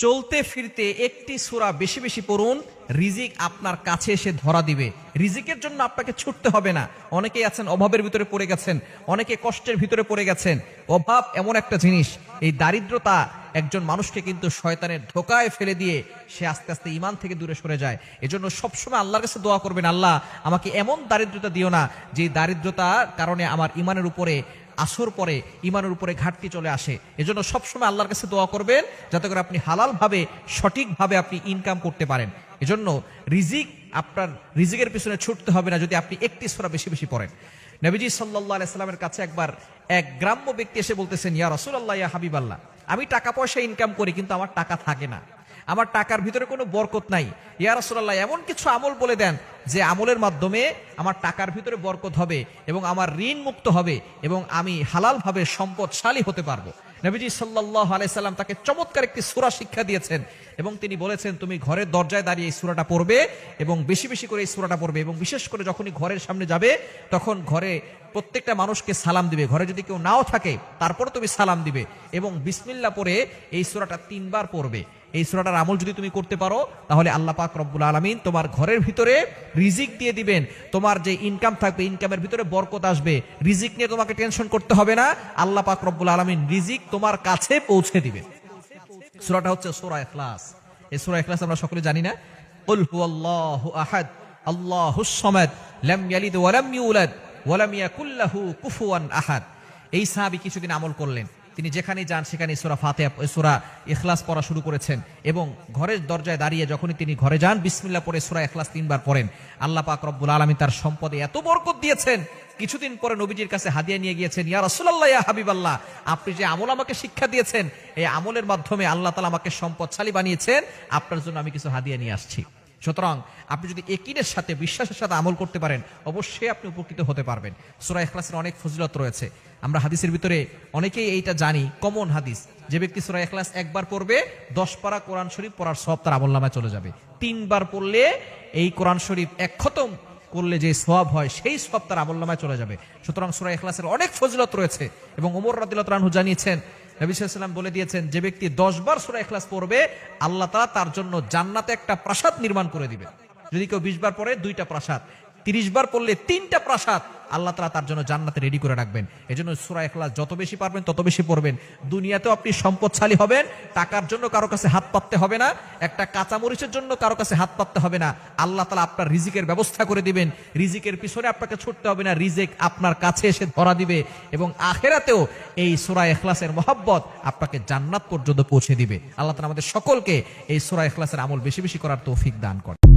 চলতে ফিরতে একটি সূরা বেশি বেশি পড়ুন, রিজিক আপনার কাছে এসে ধরা দিবে। রিজিকের জন্য আপনাকে ছুটতে হবে না। অনেকেই আছেন অভাবের ভিতরে পড়ে গেছেন, অনেকে কষ্টের ভিতরে পড়ে গেছেন। অভাব এমন একটা জিনিস, এই দারিদ্রতা একজন মানুষকে কিন্তু শয়তানের ধোকায় ফেলে দিয়ে সে আস্তে আস্তে ঈমান থেকে দূরে সরে যায়। এজন্য সবসময় আল্লাহর কাছে দোয়া করবেন, আল্লাহ আমাকে এমন দারিদ্রতা দিও না যে দারিদ্রতার কারণে আমার ঈমানের উপরে আসর পরে, ঈমানের উপরে ঘাটতি চলে আসে। এজন্য সবসময় আল্লাহর কাছে দোয়া করবেন যাতে করে আপনি হালালভাবে সঠিকভাবে আপনি ইনকাম করতে পারেন। এজন্য আপনার রিজিকের পিছনে ছুটতে হবে না যদি আপনি একটি সূরা বেশি বেশি পড়েন। নবীজি সাল্লাল্লাহু আলাইহি সাল্লামের কাছে একবার এক গ্রাম্য ব্যক্তি এসে বলতেছেন, ইয়া রাসূলুল্লাহ, ইয়া হাবিবাল্লাহ, আমি টাকা পয়সা ইনকাম করি কিন্তু আমার টাকা থাকে না, আমার টাকার ভিতরে কোনো বরকত নাই। ইয়া রাসূলুল্লাহ, এমন কিছু আমল বলে দেন যে আমলের মাধ্যমে আমার টাকার ভিতরে বরকত হবে এবং আমার ঋণ মুক্ত হবে এবং আমি হালালভাবে সম্পদশালী হতে পারবো। নবীজি সাল্লাল্লাহু আলাইহি সাল্লাম তাকে চমৎকার একটি সূরা শিক্ষা দিয়েছেন এবং তিনি বলেছেন, তুমি ঘরের দরজায় দাঁড়িয়ে এই সূরাটা পড়বে এবং বেশি বেশি করে এই সূরাটা পড়বে এবং বিশেষ করে যখনই ঘরের সামনে যাবে তখন ঘরে প্রত্যেকটা মানুষকে সালাম দিবে। ঘরে যদি কেউ নাও থাকে তারপরে তুমি সালাম দিবে এবং বিসমিল্লাহ পড়ে এই সূরাটা 3 বার পড়বে। এই সূরাটার আমল যদি তুমি করতে পারো তাহলে আল্লাহ পাক রব্বুল আলামিন তোমার ঘরের ভিতরে রিজিক দিয়ে দিবেন। তোমার যে ইনকাম থাকবে, ইনকামের ভিতরে বরকত আসবে। রিজিক নিয়ে তোমাকে টেনশন করতে হবে না, আল্লাহ পাক রব্বুল আলামিন রিজিক তোমার কাছে পৌঁছে দিবে। সূরাটা হচ্ছে সূরা ইখলাস। এই সূরা ইখলাস আমরা সকলে জানি না? কুল হুয়াল্লাহু আহাদ আল্লাহুস সামাদ লাম ইয়ালিদ ওয়া লাম ইউলাদ ওয়া লাম ইয়াকুল লাহু কুফুয়ান আহাদ। এই সাহাবী কিছুদিন আমল করলেন, তিনি যেখানে যান সেখানে সূরা ফাতিহা, সূরা ইখলাস পড়া শুরু করেছেন এবং ঘরের দরজায় দাঁড়িয়ে যখনই তিনি ঘরে যান বিসমিল্লাহ পড়ে সূরা ইখলাস 3 বার পড়েন। আল্লাহ পাক রব্বুল আলামিন তার সম্পদে এত বরকত দিয়েছেন, কিছুদিন পরে নবীজির কাছে হাদিয়া নিয়ে গিয়েছেন, ইয়া রাসূলুল্লাহ, ইয়া হাবিবাল্লাহ, আপনি যে আমল আমাকে শিক্ষা দিয়েছেন, এই আমলের মাধ্যমে আল্লাহ তাআলা আমাকে সম্পদশালী বানিয়েছেন, আপনার জন্য আমি কিছু হাদিয়া নিয়ে আসছি। সুতরাং আপনি যদি ইয়াকিনের সাথে, বিশ্বাসের সাথে আমল করতে পারেন, অবশ্যই আপনি উপকৃত হতে পারবেন। সূরা ইখলাসের অনেক ফজিলত রয়েছে, আমরা হাদিসের ভিতরে অনেকেই এইটা জানি, কমন হাদিস, যে ব্যক্তি সূরা ইখলাস একবার পড়বে 10 পারা কোরআন শরীফ পড়ার সওয়াব তার আমলনামায় চলে যাবে। 3 বার পড়লে এই কোরআন শরীফ এক খতম করলে যে সওয়াব হয় সেই সওয়াব তার আমলনামায় চলে যাবে। সুতরাং সূরা ইখলাসের অনেক ফজিলত রয়েছে এবং ওমর রাদিয়াল্লাহু আনহু জানিয়েছেন, নবী সাল্লাল্লাহু আলাইহি ওয়াসাল্লাম বলে দিয়েছেন, যে ব্যক্তি 10 বার সূরা ইখলাস পড়বে আল্লাহ তাআলা তার জন্য জান্নাতে একটা প্রাসাদ নির্মাণ করে দিবে। যদি কেউ 20 বার পড়ে 2টা প্রাসাদ, 30 বার পড়লে 3টা প্রাসাদ আল্লাহ তাআলা তার জন্য জান্নাতে রেডি করে রাখবেন। এজন্য সূরা ইখলাস যত বেশি পারবেন তত বেশি পড়বেন। দুনিয়াতেও আপনি সম্পদশালী হবেন, টাকার জন্য কারো কাছে হাত পাততে হবে না, একটা কাঁচামরিচের জন্য কারো কাছে হাত পাততে হবে না। আল্লাহ তাআলা আপনার রিজিকের ব্যবস্থা করে দিবেন, রিজিকের পিছনে আপনাকে ছুটতে হবে না, রিজিক আপনার কাছে এসে ধরা দিবে এবং আখিরাতেও এই সূরা ইখলাসের মহব্বত আপনাকে জান্নাত পর্যন্ত পৌঁছে দিবে। আল্লাহ তাআলা আমাদের সকলকে এই সূরা ইখলাসের আমল বেশি বেশি করার তৌফিক দান করেন।